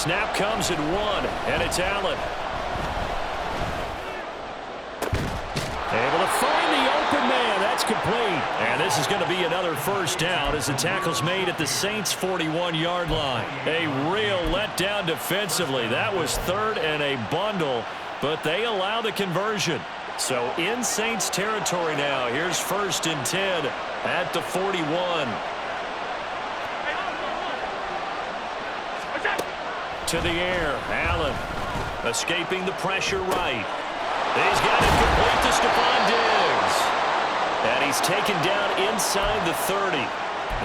snap comes at 1, and it's Allen. Able to find the open man. That's complete. And this is going to be another first down as the tackle's made at the Saints' 41-yard line. A real letdown defensively. That was third and a bundle, but they allow the conversion. So in Saints territory now. Here's 1st and 10 at the 41. To the air, Allen escaping the pressure right. He's got it complete to Stephon Diggs. And he's taken down inside the 30.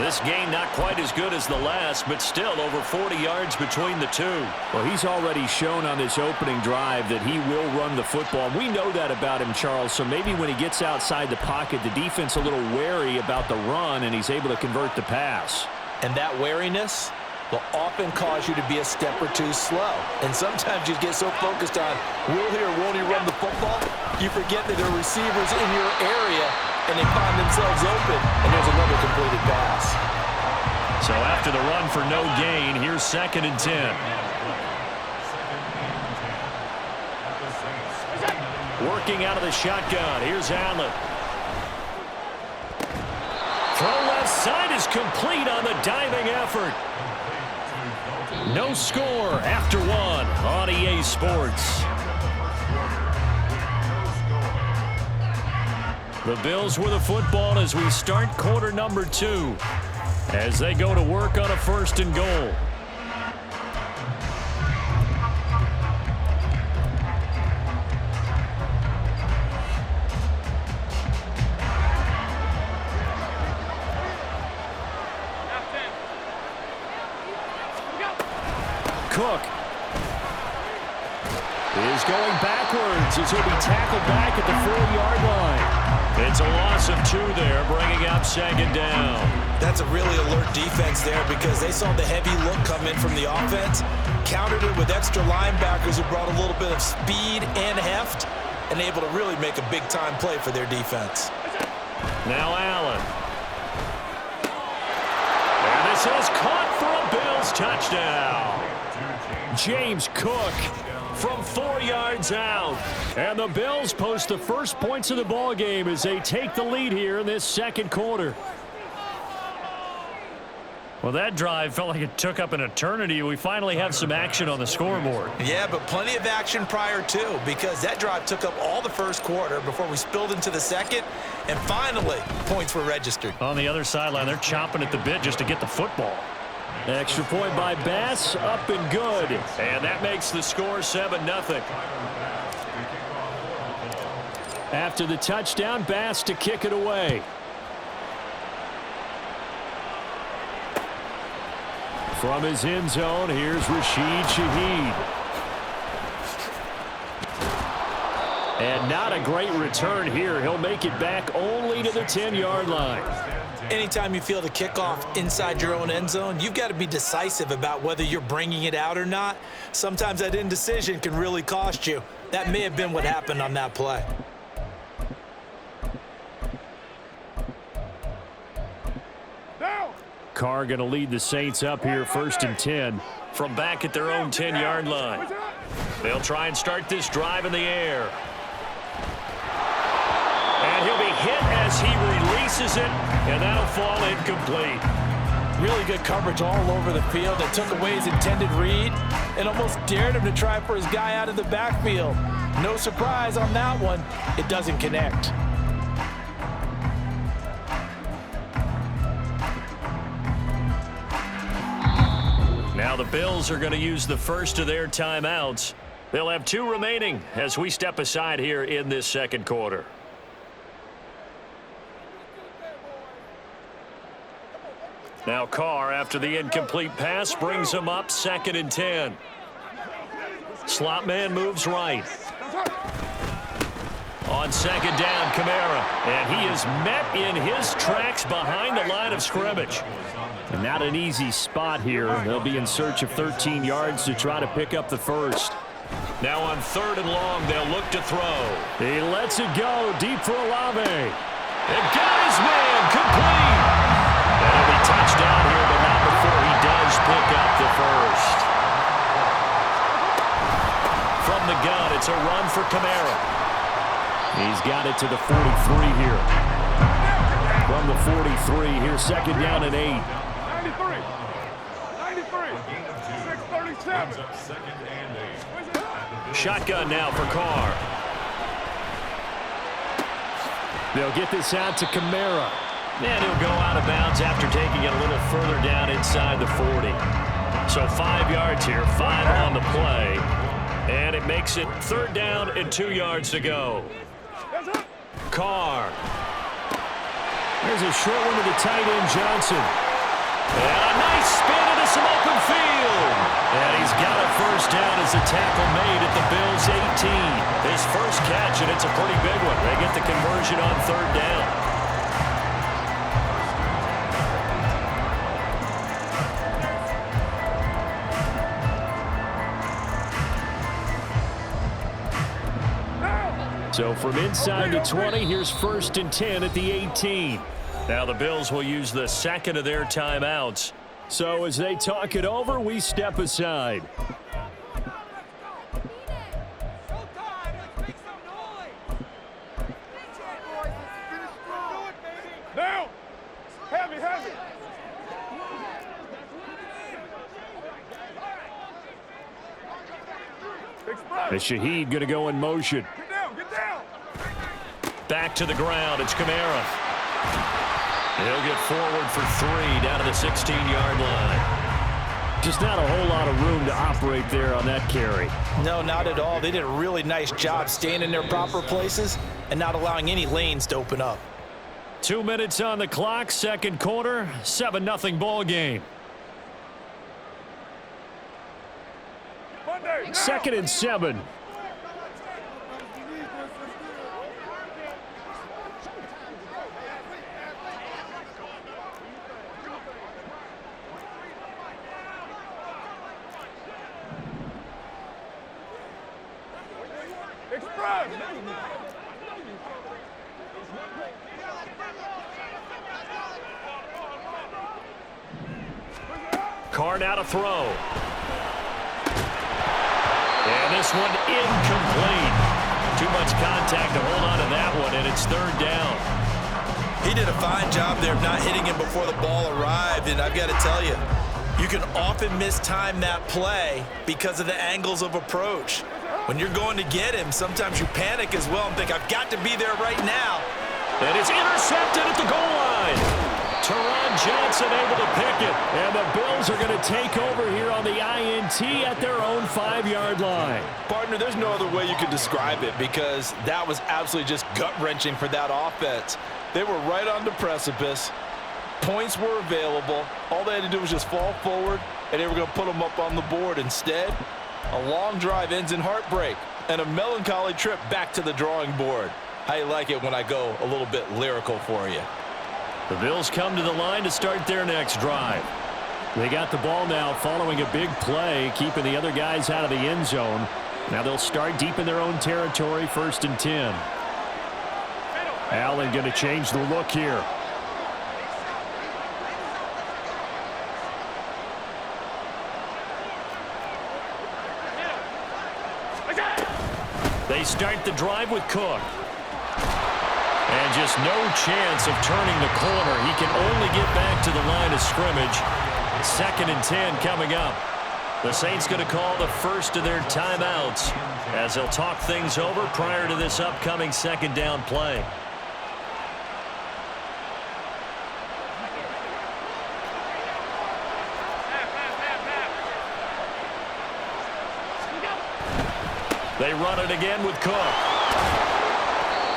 This game not quite as good as the last, but still over 40 yards between the two. Well, he's already shown on this opening drive that he will run the football. We know that about him, Charles, so maybe when he gets outside the pocket, the defense a little wary about the run, and he's able to convert the pass. And that wariness will often cause you to be a step or two slow. And sometimes you get so focused on will he or won't he run the football, you forget that there are receivers in your area and they find themselves open, and there's another completed pass. So after the run for no gain, here's 2nd and 10. Working out of the shotgun. Here's Allen. Throw left side is complete on the diving effort. No score after 1 on EA Sports. The Bills with the football as we start quarter number 2 as they go to work on a 1st and goal. Cook is going backwards as he'll be tackled back at the 4-yard line. It's a loss of 2 there, bringing up 2nd down. That's a really alert defense there because they saw the heavy look come in from the offense, countered it with extra linebackers who brought a little bit of speed and heft, and able to really make a big-time play for their defense. Now Allen. And this is caught for a Bills touchdown. James Cook from 4 yards out. And the Bills post the first points of the ball game as they take the lead here in this 2nd quarter. Well, that drive felt like it took up an eternity. We finally have some action on the scoreboard. Yeah, but plenty of action prior to, because that drive took up all the 1st quarter before we spilled into the 2nd, and finally, points were registered. On the other sideline, they're chomping at the bit just to get the football. Extra point by Bass, up and good. And that makes the score 7-0. After the touchdown, Bass to kick it away. From his end zone, here's Rashid Shaheed. And not a great return here. He'll make it back only to the 10-yard line. Anytime you feel the kickoff inside your own end zone, you've got to be decisive about whether you're bringing it out or not. Sometimes that indecision can really cost you. That may have been what happened on that play. Carr going to lead the Saints up here 1st and 10. From back at their own 10-yard line. They'll try and start this drive in the air. And he'll be hit as he releases it, and that'll fall incomplete. Really good coverage all over the field. They took away his intended read and almost dared him to try for his guy out of the backfield. No surprise on that one. It doesn't connect. Now the Bills are going to use the first of their timeouts. They'll have 2 remaining as we step aside here in this 2nd quarter. Now Carr, after the incomplete pass, brings him up 2nd and 10. Slot man moves right. On 2nd down, Kamara. And he is met in his tracks behind the line of scrimmage. And not an easy spot here. They'll be in search of 13 yards to try to pick up the first. Now on 3rd and long, they'll look to throw. He lets it go deep for Olave. And got his man complete. That'll be touchdown here, but not before he does pick up the first. the gun. It's a run for Kamara. He's got it to the 43 here. From the 43, here's second down and 8. 93. 637. Shotgun now for Carr. They'll get this out to Kamara. And he'll go out of bounds after taking it a little further down inside the 40. So 5 yards here, 5 on the play. And it makes it third down and 2 yards to go. Carr. There's a short one to the tight end, Johnson. And a nice spin into some open field. And he's got a first down as the tackle made at the Bills' 18. His first catch, and it's a pretty big one. They get the conversion on third down. So from inside the 20, here's first and 10 at the 18. Now the Bills will use the second of their timeouts. So as they talk it over, we step aside. Down. Heavy. The Shaheed going to go in motion. Get down. Back to the ground. It's Kamara. He'll get forward for 3 down to the 16-yard line. Just not a whole lot of room to operate there on that carry. No, not at all. They did a really nice job staying in their proper places and not allowing any lanes to open up. 2 minutes on the clock, second quarter, 7-0 ball game. Monday. Second and 7. Carr now to throw. And this one incomplete. Too much contact to hold on to that one, and it's third down. He did a fine job there of not hitting him before the ball arrived, and I've got to tell you, you can often mistime that play because of the angles of approach. When you're going to get him, sometimes you panic as well and think, I've got to be there right now. And it's intercepted at the goal line. Teron Johnson able to pick it. And the Bills are going to take over here on the INT at their own 5-yard line. Partner, there's no other way you could describe it because that was absolutely just gut-wrenching for that offense. They were right on the precipice. Points were available. All they had to do was just fall forward, and they were going to put them up on the board. Instead, a long drive ends in heartbreak and a melancholy trip back to the drawing board. How you like it when I go a little bit lyrical for you? The Bills come to the line to start their next drive. They got the ball now following a big play, keeping the other guys out of the end zone. Now they'll start deep in their own territory, first and 10. Allen going to change the look here. They start the drive with Cook. And just no chance of turning the corner. He can only get back to the line of scrimmage. Second and 10 coming up. The Saints going to call the first of their timeouts as they'll talk things over prior to this upcoming second down play. They run it again with Cook.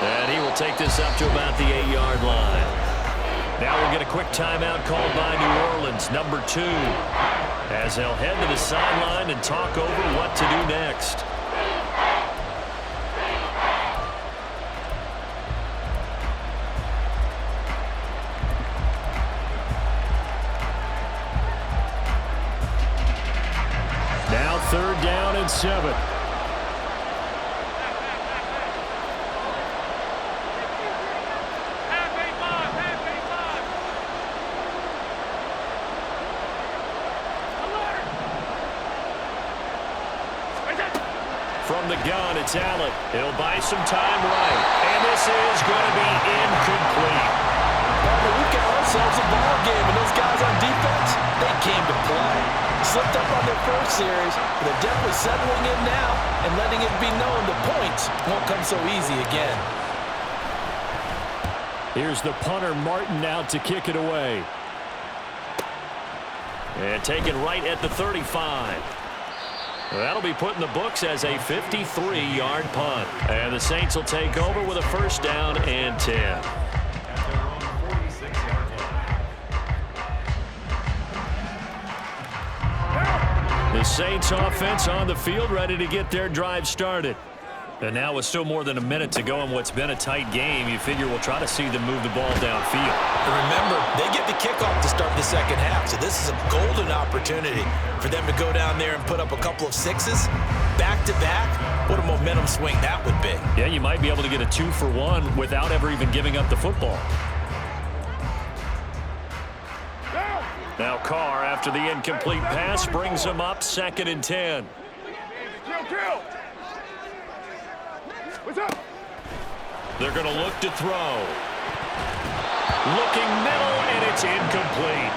And he will take this up to about the 8-yard line. Now we'll get a quick timeout called by New Orleans, number 2, as they'll head to the sideline and talk over what to do next. Now third down and 7. from the gun, it's Allen. He'll buy some time right. And this is going to be incomplete. We've got ourselves a ball game, and those guys on defense, they came to play. Slipped up on their first series, but they're definitely settling in now and letting it be known the points won't come so easy again. Here's the punter, Martin, out to kick it away. And taken right at the 35. That'll be put in the books as a 53-yard punt. And the Saints will take over with a first down and 10. The Saints offense on the field, ready to get their drive started. And now with still more than a minute to go in what's been a tight game, you figure we'll try to see them move the ball downfield. And remember, they get the kickoff to start the second half, so this is a golden opportunity for them to go down there and put up a couple of sixes back-to-back. What a momentum swing that would be. Yeah, you might be able to get a 2-for-1 without ever even giving up the football. Now Carr, after the incomplete pass, brings him up 2nd and 10. Kill. What's up? They're going to look to throw. Looking middle, and it's incomplete.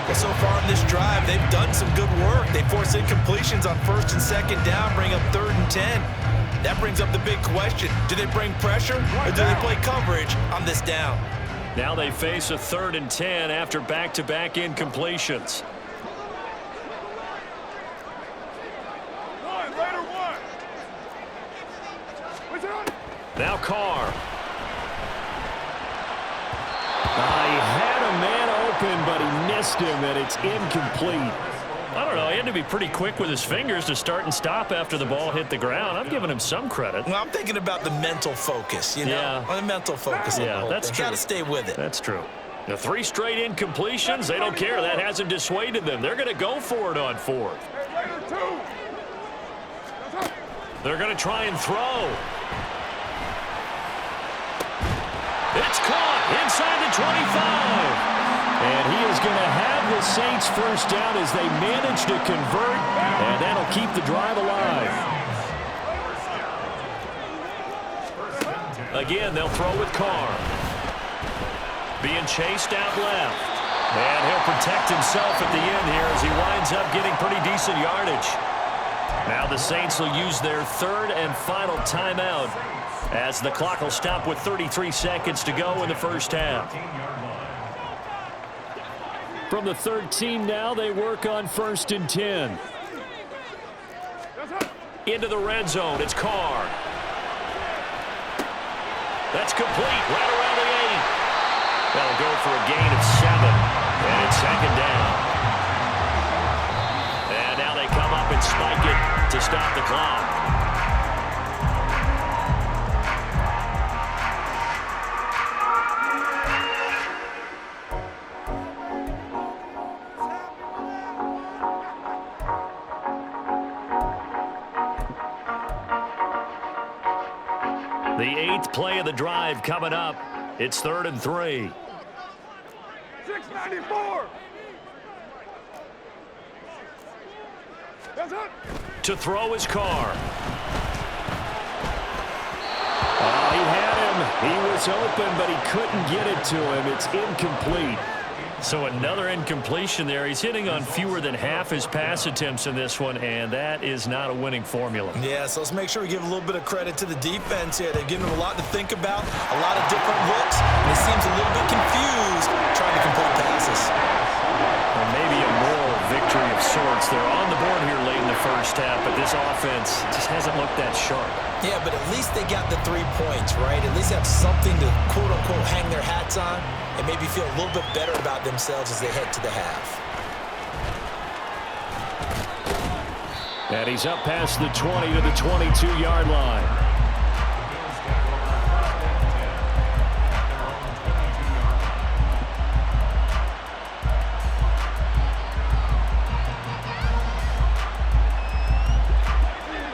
Well, so far in this drive, they've done some good work. They force incompletions on 1st and 2nd down, bring up 3rd and 10. That brings up the big question. Do they bring pressure, or do they play coverage on this down? Now they face a 3rd and 10 after back-to-back incompletions. Now Carr. He had a man open, but he missed him, and it's incomplete. I don't know. He had to be pretty quick with his fingers to start and stop after the ball hit the ground. I'm giving him some credit. Well, I'm thinking about the mental focus, you know? Yeah. On the mental focus of the whole that's thing. true. Got to stay with it. That's true. The 3 straight incompletions, they don't care. That hasn't dissuaded them. They're going to go for it on 4th. They're going to try and throw. It's caught inside the 25. And he is going to have the Saints first down as they manage to convert, and that'll keep the drive alive. Again, they'll throw with Carr. Being chased out left. And he'll protect himself at the end here as he winds up getting pretty decent yardage. Now the Saints will use their 3rd and final timeout as the clock will stop with 33 seconds to go in the first half. From the 13 now, they work on 1st and 10. Into the red zone, it's Carr. That's complete, right around the 8. That'll go for a gain of 7, and it's 2nd down. And now they come up and spike it to stop the clock. The 8th play of the drive coming up. It's 3rd and 3. 694. To throw his Carr. He had him. He was open, but he couldn't get it to him. It's incomplete. So another incompletion there. He's hitting on fewer than half his pass attempts in this one, and that is not a winning formula. Yeah, so let's make sure we give a little bit of credit to the defense here. They're giving them a lot to think about, a lot of different looks, and he seems a little bit confused trying to complete passes. Well, maybe a moral victory of sorts. They're on the board here late in the first half, but this offense just hasn't looked that sharp. Yeah, but at least they got the 3 points, right? At least have something to, quote-unquote, hang their hats on and maybe feel a little bit better about themselves as they head to the half. And he's up past the 20 to the 22-yard line.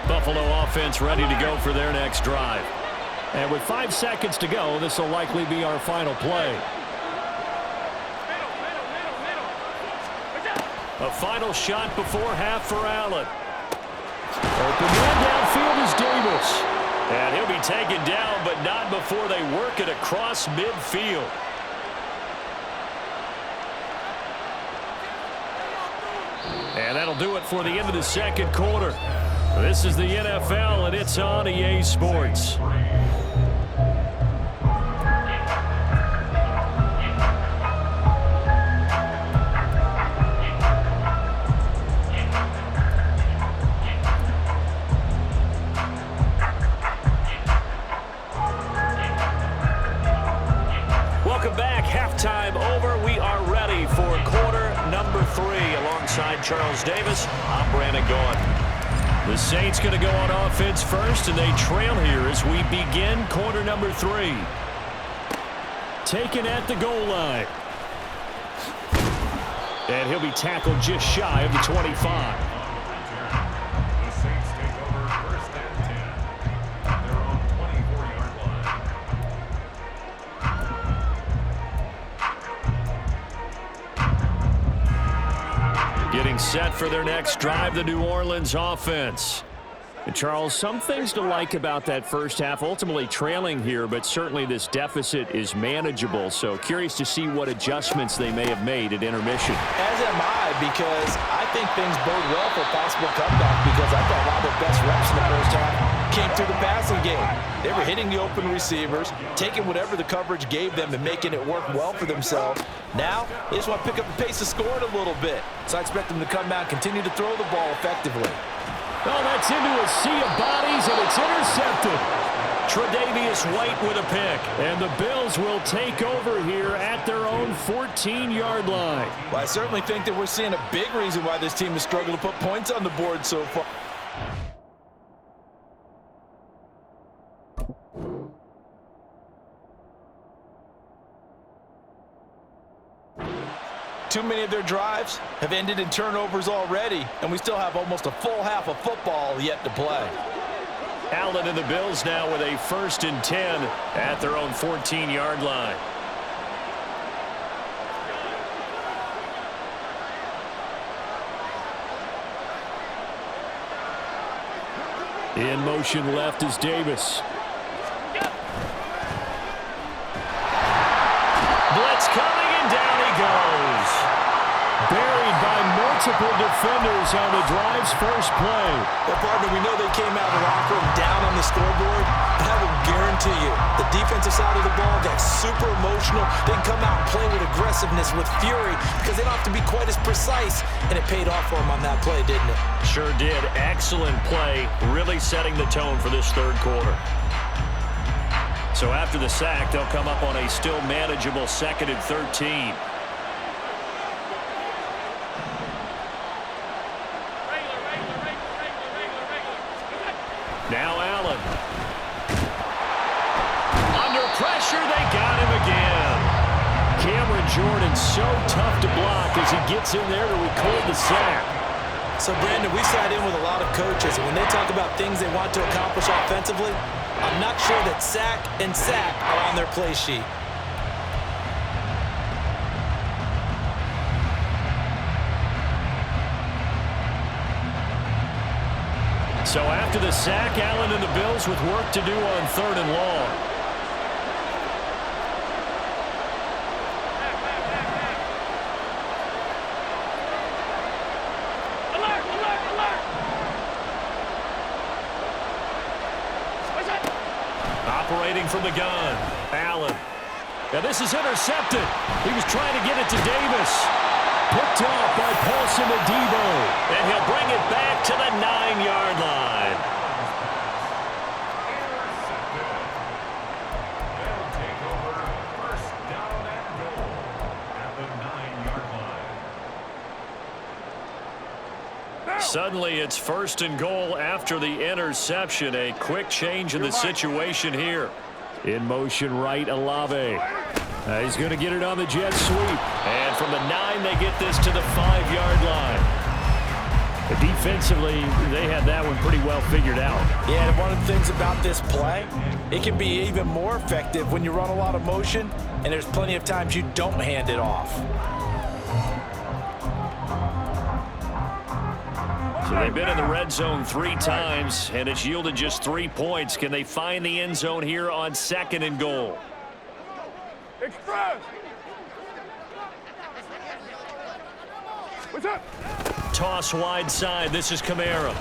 Buffalo offense ready to go for their next drive. And with 5 seconds to go, this will likely be our final play. A final shot before half for Allen. Open man downfield is Davis. And he'll be taken down, but not before they work it across midfield. And that'll do it for the end of the second quarter. This is the NFL, and it's on EA Sports. Welcome back. Halftime over. We are ready for quarter number 3. Alongside Charles Davis, I'm Brandon Gaudin. The Saints going to go on offense first, and they trail here as we begin quarter number 3. Taken at the goal line. And he'll be tackled just shy of the 25. The Saints take over first and 10 at their own 24-yard line. Getting set for their next drive, the New Orleans offense. And Charles, some things to like about that first half. Ultimately trailing here, but certainly this deficit is manageable. So curious to see what adjustments they may have made at intermission. As am I, because I think things bode well for a possible comeback, because I thought a lot of their best reps in the first half came through the passing game. They were hitting the open receivers, taking whatever the coverage gave them and making it work well for themselves. Now, they just want to pick up the pace of scoring a little bit. So I expect them to come out and continue to throw the ball effectively. Oh, that's into a sea of bodies, and it's intercepted. Tre'Davious White with a pick. And the Bills will take over here at their own 14-yard line. Well, I certainly think that we're seeing a big reason why this team has struggled to put points on the board so far. Too many of their drives have ended in turnovers already, and we still have almost a full half of football yet to play. Allen and the Bills now with a 1st and 10 at their own 14-yard line. In motion left is Davis. Blitz coming, and down he goes. Buried by multiple defenders on the drive's first play. Well, partner, we know they came out of the locker room down on the scoreboard, but I will guarantee you the defensive side of the ball got super emotional. They can come out and play with aggressiveness, with fury, because they don't have to be quite as precise, and it paid off for them on that play, didn't it? Sure did. Excellent play, really setting the tone for this third quarter. So after the sack, they'll come up on a still manageable 2nd and 13. Now Allen. Under pressure, they got him again. Cameron Jordan so tough to block as he gets in there to record the sack. So, Brandon, we sat in with a lot of coaches, and when they talk about things they want to accomplish offensively, I'm not sure that sack and sack are on their play sheet. So after the sack, Allen and the Bills with work to do on 3rd and long. Alert, alert, alert. Operating from the gun, Allen. Now this is intercepted. He was trying to get it to Davis. Picked off by Paulson Adebo. And he'll bring it back to the 9-yard line. They'll take over first down and goal at the 9-yard line. Suddenly it's 1st and goal after the interception. A quick change in the situation here. In motion right, Olave. He's going to get it on the jet sweep. And from the 9, they get this to the 5-yard line. But defensively, they had that one pretty well figured out. Yeah, and one of the things about this play, it can be even more effective when you run a lot of motion, and there's plenty of times you don't hand it off. So they've been in the red zone 3 times, and it's yielded just 3 points. Can they find the end zone here on 2nd and goal? Express! What's up? Toss wide side. This is Kamara. And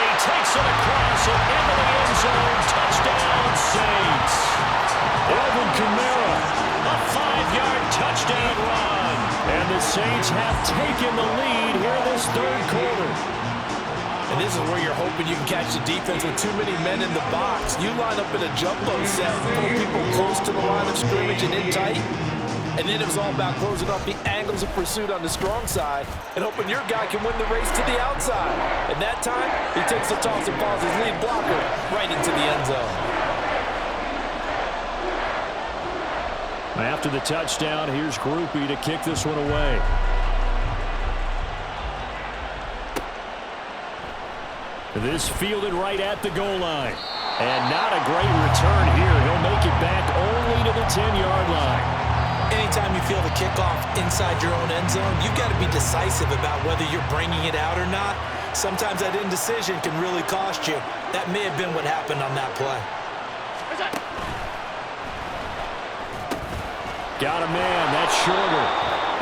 he takes it across and into the end zone. Touchdown, Saints. Alvin Kamara, a 5-yard touchdown run. And the Saints have taken the lead here this 3rd quarter. And this is where you're hoping you can catch the defense with too many men in the box. You line up in a jumbo set, pull people close to the line of scrimmage and in tight. And then it was all about closing off the angles of pursuit on the strong side and hoping your guy can win the race to the outside. And that time, he takes the toss and falls his lead blocker right into the end zone. After the touchdown, here's Groupie to kick this one away. This fielded right at the goal line. And not a great return here. He'll make it back only to the 10-yard line. Anytime you feel the kickoff inside your own end zone, you've got to be decisive about whether you're bringing it out or not. Sometimes that indecision can really cost you. That may have been what happened on that play. Got a man. That's shorter.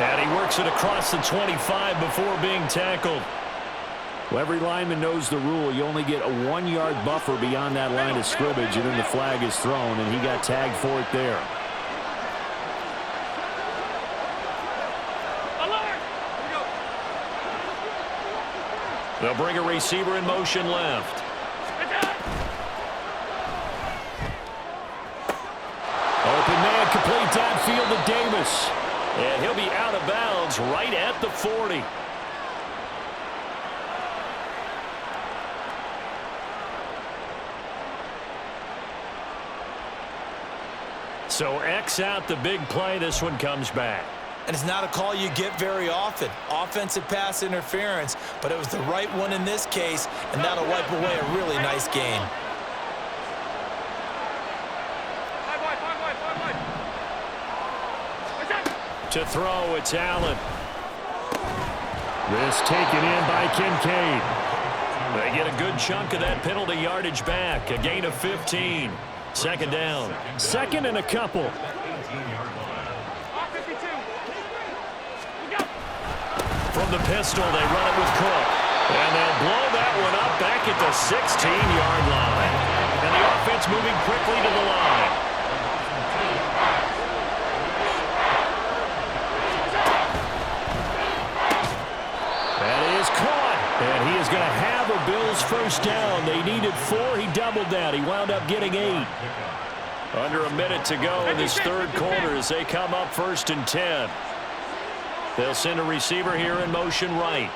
And he works it across the 25 before being tackled. Well, every lineman knows the rule. You only get a 1-yard buffer beyond that line of scrimmage, and then the flag is thrown, and he got tagged for it there. They'll bring a receiver in motion left. Open man, complete downfield to Davis. And he'll be out of bounds right at the 40. So X out the big play. This one comes back. And it's not a call you get very often. Offensive pass interference, but it was the right one in this case, and that'll wipe away a really nice game. To throw, it's Allen. This taken in by Kincaid. They get a good chunk of that penalty yardage back. A gain of 15. 2nd down. 2nd and a couple. From the pistol, they run it with Cook. And they'll blow that one up back at the 16-yard line. And the offense moving quickly to the line. That is caught. And he is going to have a Bills 1st down. They needed 4. He doubled that. He wound up getting 8. Under a minute to go in this 3rd quarter as they come up 1st and 10. They'll send a receiver here in motion right.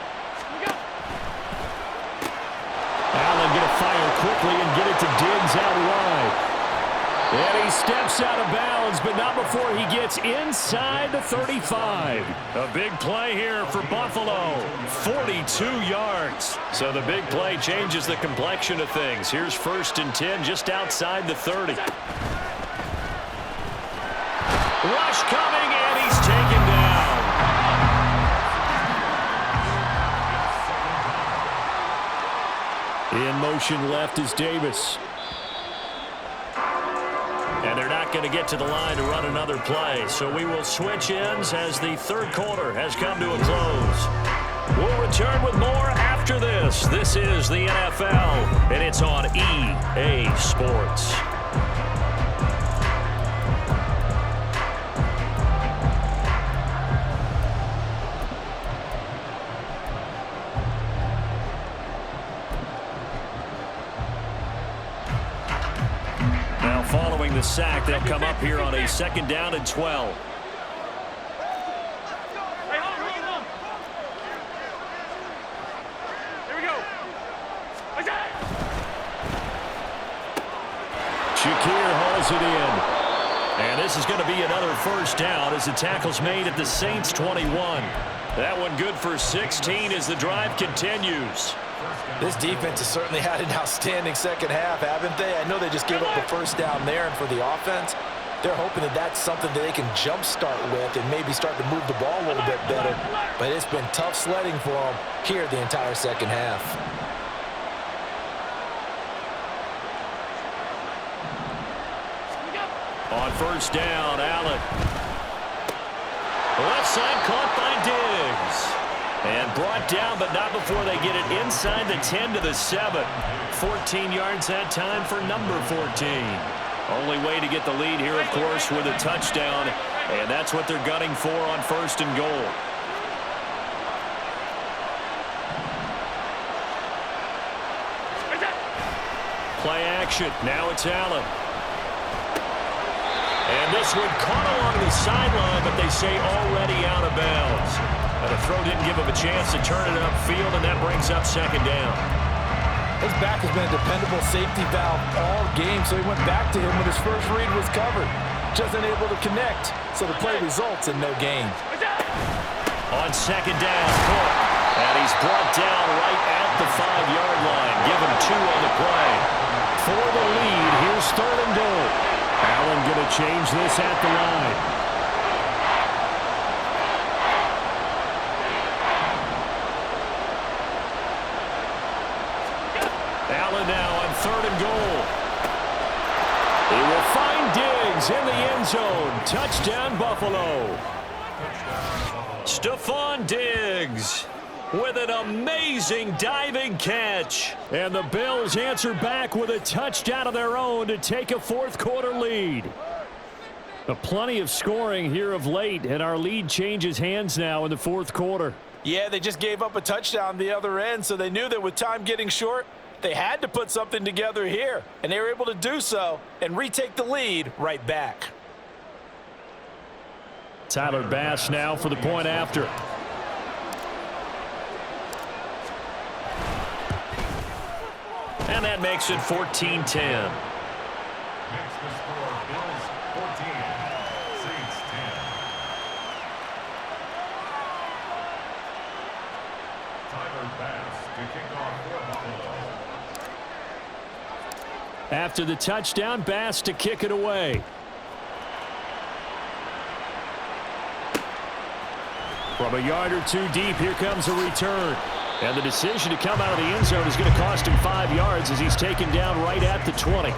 Allen going to fire quickly and get it to Diggs out wide. And he steps out of bounds, but not before he gets inside the 35. A big play here for Buffalo. 42 yards. So the big play changes the complexion of things. Here's 1st and 10 just outside the 30. Rush coming, and he's taken down. In motion left is Davis. And they're not going to get to the line to run another play. So we will switch ends as the 3rd quarter has come to a close. We'll return with more after this. This is the NFL, and it's on EA Sports. Following the sack, they'll come up here on a 2nd down and 12. Here we go. Shakir hauls it in. And this is going to be another 1st down as the tackle's made at the Saints 21. That one good for 16 as the drive continues. This defense has certainly had an outstanding 2nd half, haven't they? I know they just gave up the 1st down there, and for the offense, They're hoping that that's something that they can jumpstart with and maybe start to move the ball a little bit better. But it's been tough sledding for them here the entire second half. On first down, Allen. Left side caught by Diggs. And brought down, but not before they get it inside the 10 to the 7. 14 yards that time for number 14. Only way to get the lead here, of course, with a touchdown. And that's what they're gunning for on first and goal. Play action. Now it's Allen. And this one caught along the sideline, but they say already out of bounds. And the throw didn't give him a chance to turn it upfield, and that brings up second down. His back has been a dependable safety valve all game, so he went back to him when his first read was covered. Just unable to connect, so the play results in no gain. On second down, Cook. And he's brought down right at the 5-yard line. Give him 2 on the play. For the lead, here's third and goal. Allen going to change this at the line. Allen now on third and goal. He will find Diggs in the end zone. Touchdown, Buffalo. Stephon Diggs with an amazing diving catch. And the Bills answer back with a touchdown of their own to take a fourth-quarter lead. Plenty of scoring here of late, and our lead changes hands now in the fourth quarter. Yeah, they just gave up a touchdown the other end, so they knew that with time getting short, they had to put something together here, and they were able to do so and retake the lead right back. Tyler Bass now for the point after. And that makes it 14-10. Makes the score Bills 14, Saints 10. Tyler Bass to kick off for Buffalo. After the touchdown, Bass to kick it away. From a yard or two deep, here comes a return. And the decision to come out of the end zone is going to cost him 5 yards as he's taken down right at the 20.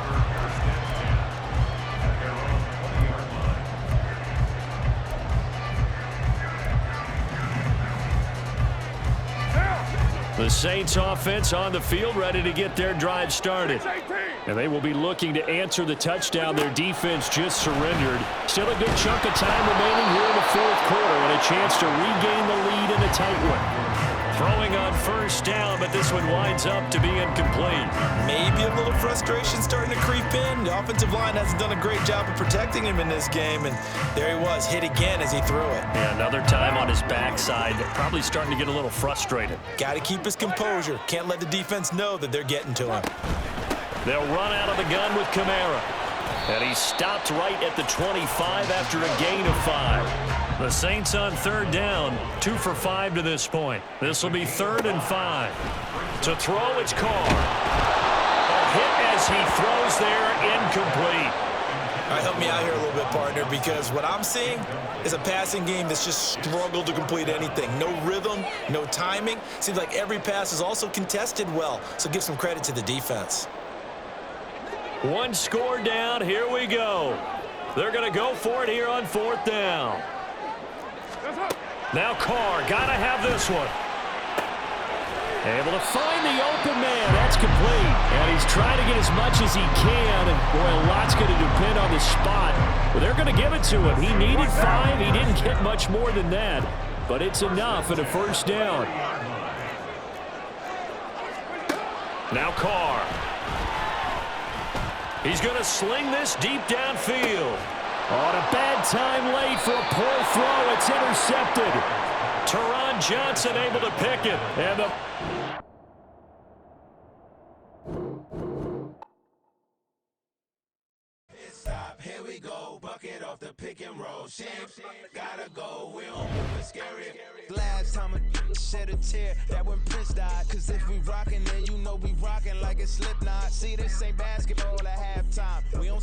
The Saints offense on the field, ready to get their drive started. And they will be looking to answer the touchdown their defense just surrendered. Still a good chunk of time remaining here in the fourth quarter and a chance to regain the lead in a tight one. Throwing on first down, but this one winds up to be incomplete. Maybe a little frustration starting to creep in. The offensive line hasn't done a great job of protecting him in this game, and there he was, hit again as he threw it. Yeah, another time on his backside, probably starting to get a little frustrated. Got to keep his composure. Can't let the defense know that they're getting to him. They'll run out of the gun with Kamara. And he stopped right at the 25 after a gain of 5. The Saints on third down, 2 for 5 to this point. This will be 3rd and 5. To throw, it's Carr. A hit as he throws there, incomplete. All right, help me out here a little bit, partner, because what I'm seeing is a passing game that's just struggled to complete anything. No rhythm, no timing. Seems like every pass is also contested well, so give some credit to the defense. One score down, here we go. They're going to go for it here on 4th down. Now Carr, got to have this one. Able to find the open man. That's complete. And he's trying to get as much as he can. And, boy, a lot's going to depend on the spot. But they're going to give it to him. He needed 5. He didn't get much more than that. But it's enough at a first down. Now Carr. He's going to sling this deep downfield. On a bad time late for a poor throw. It's intercepted. Teron Johnson able to pick it. And the here we go, bucket off the pick and roll. Champs, gotta go, we don't move it scary. Last time a shed a tear, that when Prince died. Cause if we rockin', then you know we rockin' like a Slipknot. See, this ain't basketball at halftime. We don't